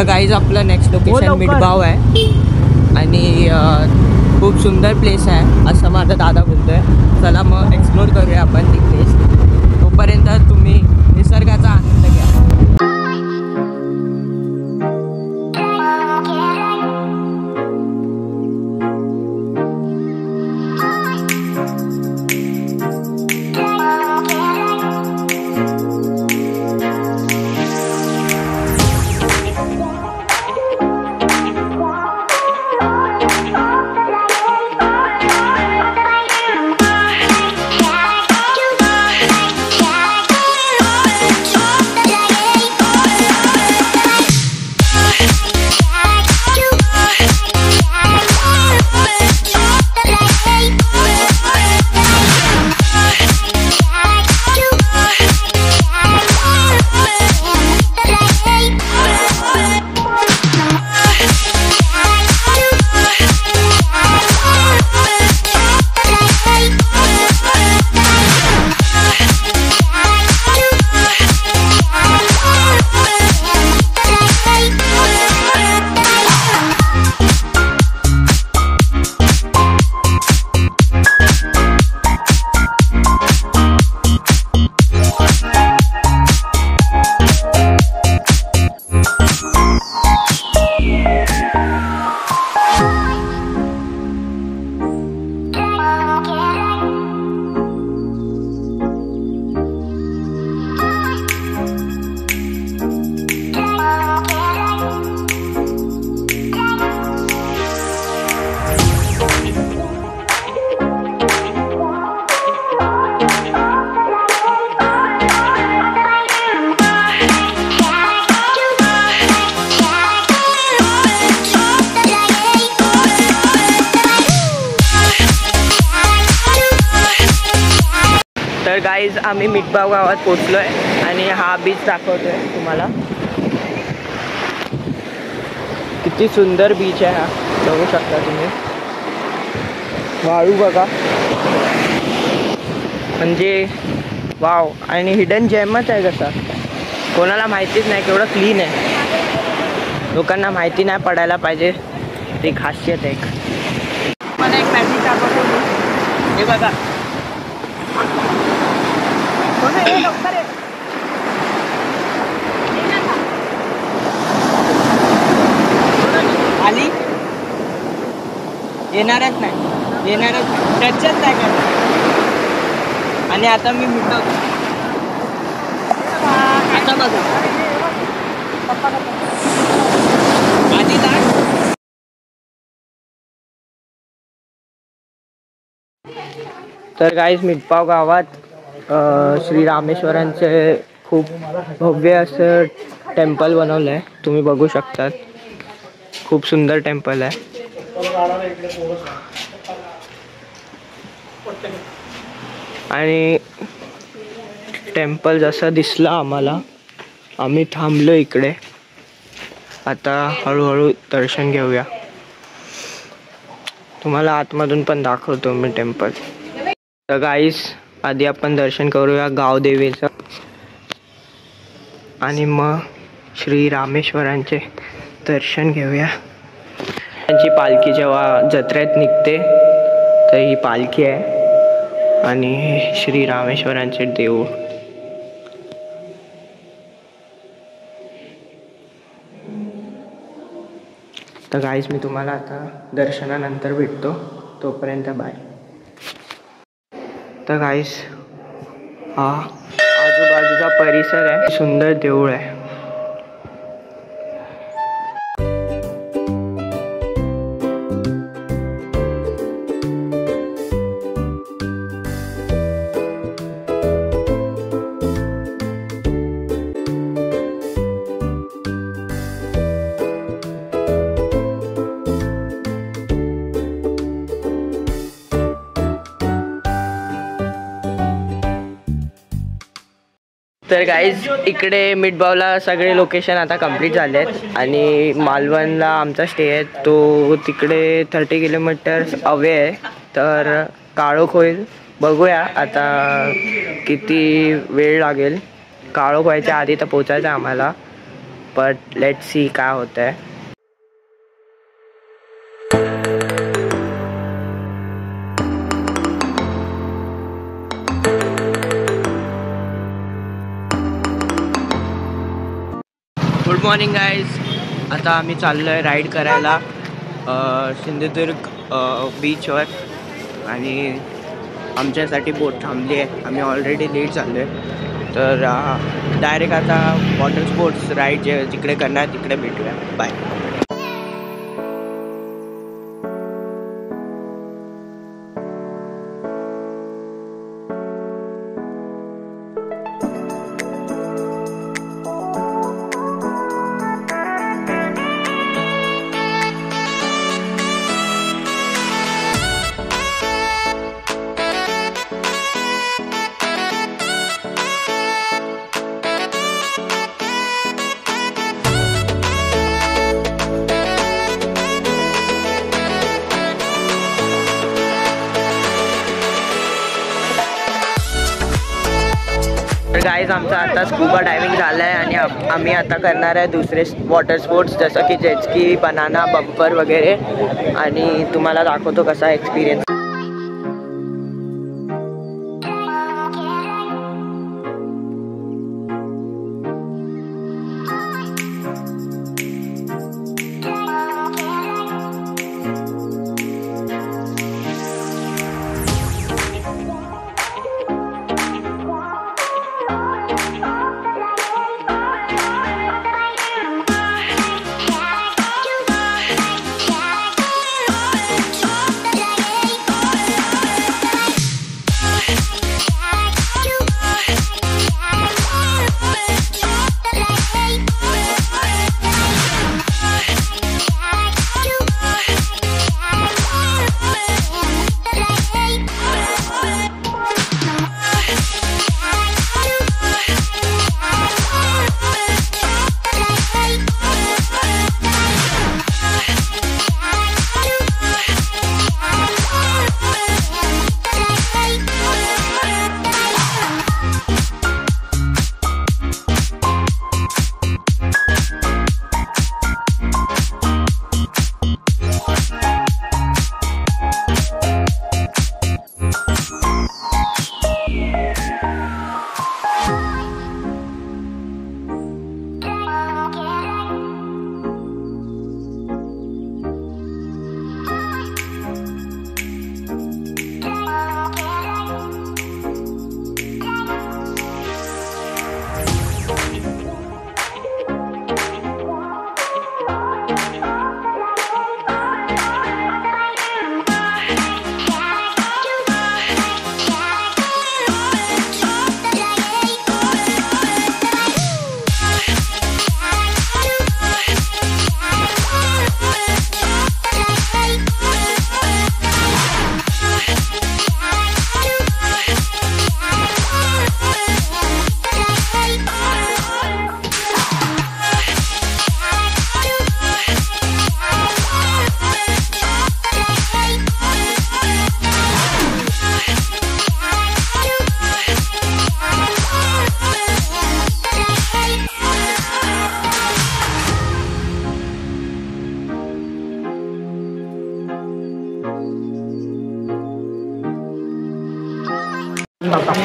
Guys आपलं next location Mithbav आहे आणि खूप सुंदर प्लेस आहे असं माझा दादा बोलतोय. चला मग एक्सप्लोर करूया आपण ती प्लेस. तोपर्यंत तुम्ही निसर्गाचा आनंद घ्या. तर गाईज आम्ही मिठबाव गावात पोचलो आहे आणि हा बीच दाखवतोय तुम्हाला. किती सुंदर बीच आहे हा, बघू शकता तुम्ही. वाळू बघा, म्हणजे वाव. आणि हिडन जेमच आहे कसा, कोणाला माहितीच नाही केवढं क्लीन आहे. लोकांना माहिती नाही पडायला पाहिजे, ती खासियत आहे. मला एक मॅजिक दाखवतो, हे बघा. आली येणारच नाही, येणारच नाही, टचच नाही करणार. आणि आता मी मिठवतो. आता बघा आधी तर गाईज मिठबाव गावात श्री रामेश्वरांचे खूप भव्य असं टेम्पल बनवलं आहे. तुम्ही बघू शकतात, खूप सुंदर टेम्पल आहे. आणि टेम्पल जसं दिसलं आम्हाला, आम्ही थांबलो इकडे. आता हळूहळू दर्शन घेऊया. तुम्हाला आतमधून पण दाखवतो मी टेम्पल. तर गाईस आधी आपण दर्शन करूया गावदेवीचं आणि मग श्री रामेश्वरांचे दर्शन घेऊया. त्यांची पालखी जेव्हा जत्रेत निघते तर ही पालखी आहे आणि श्री रामेश्वरांचे देऊळ. तर गाईस मी तुम्हाला आता दर्शनानंतर भेटतो, तोपर्यंत बाय. तर गाईस हा आजूबाजूचा परिसर आहे, सुंदर देऊळ आहे. तर गाईज इकडे मिठबावला सगळे लोकेशन आता कंप्लीट झाले आहेत आणि मालवणला आमचा स्टे आहे तो तिकडे 30 किलोमीटर्स अवे आहे. तर काळोख होईल, बघूया आता किती वेळ लागेल. काळोख व्हायच्या आधी तर पोचायचं आहे आम्हाला. बट लेट्स सी काय होत आहे. Good morning guys. आता आम्ही चाललो आहे राईड करायला सिंधुदुर्ग बीचवर आणि आमच्यासाठी बोट थांबली आहे. आम्ही ऑलरेडी लेट झालो आहे, तर डायरेक्ट आता वॉटर स्पोर्ट्स राईड जे जिकडे करणार तिकडे भेटूया. बाय. तर गाईज आमचा आता स्कूबा डायव्हिंग झालं आहे आणि आम्ही आता करणार आहे दुसरे वॉटर स्पोर्ट्स जसं की जेटस्की, बनाना, बंपर वगैरे, आणि तुम्हाला दाखवतो कसा एक्सपिरियन्स.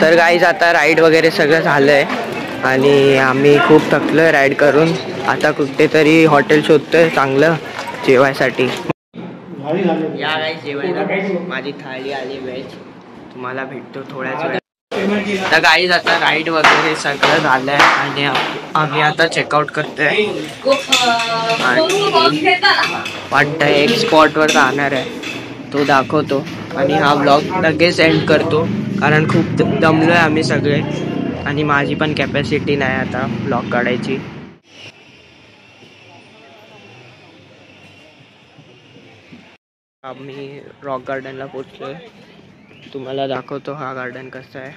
तर गाईज आता राईड वगैरे सगळं झालं आहे आणि आम्ही खूप थकलो आहे राईड करून. आता कुठेतरी हॉटेल शोधतोय चांगलं जेवायसाठी. या गाईज जेवायला, माझी थाळी आली व्हेज, तुम्हाला भेटतो थोड्याच वेळ. तर गाईज आता राईड वगैरे सगळं झालं आहे आणि आम्ही आता चेकआउट करतोय आणि वाटतं एक स्पॉटवर जाणार आहे, तो दाखवतो आणि हा व्लॉग लगेच एंड करतो कारण खूप दमलो आहे आम्ही सगळे आणि माझी पण कॅपॅसिटी नाही आता व्लॉग काढायची. आम्ही रॉक गार्डनला पोचलोय, तुम्हाला दाखवतो हा गार्डन कसा आहे.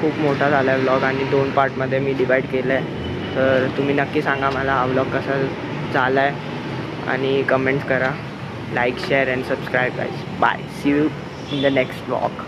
खूप मोठा झाला आहे व्लॉग आणि 2 पार्टमध्ये मी डिवाईड केलं आहे. तर तुम्ही नक्की सांगा मला हा व्लॉग कसा झाला आहे आणि कमेंट्स करा. Like share and subscribe guys. Bye. See you in the next vlog.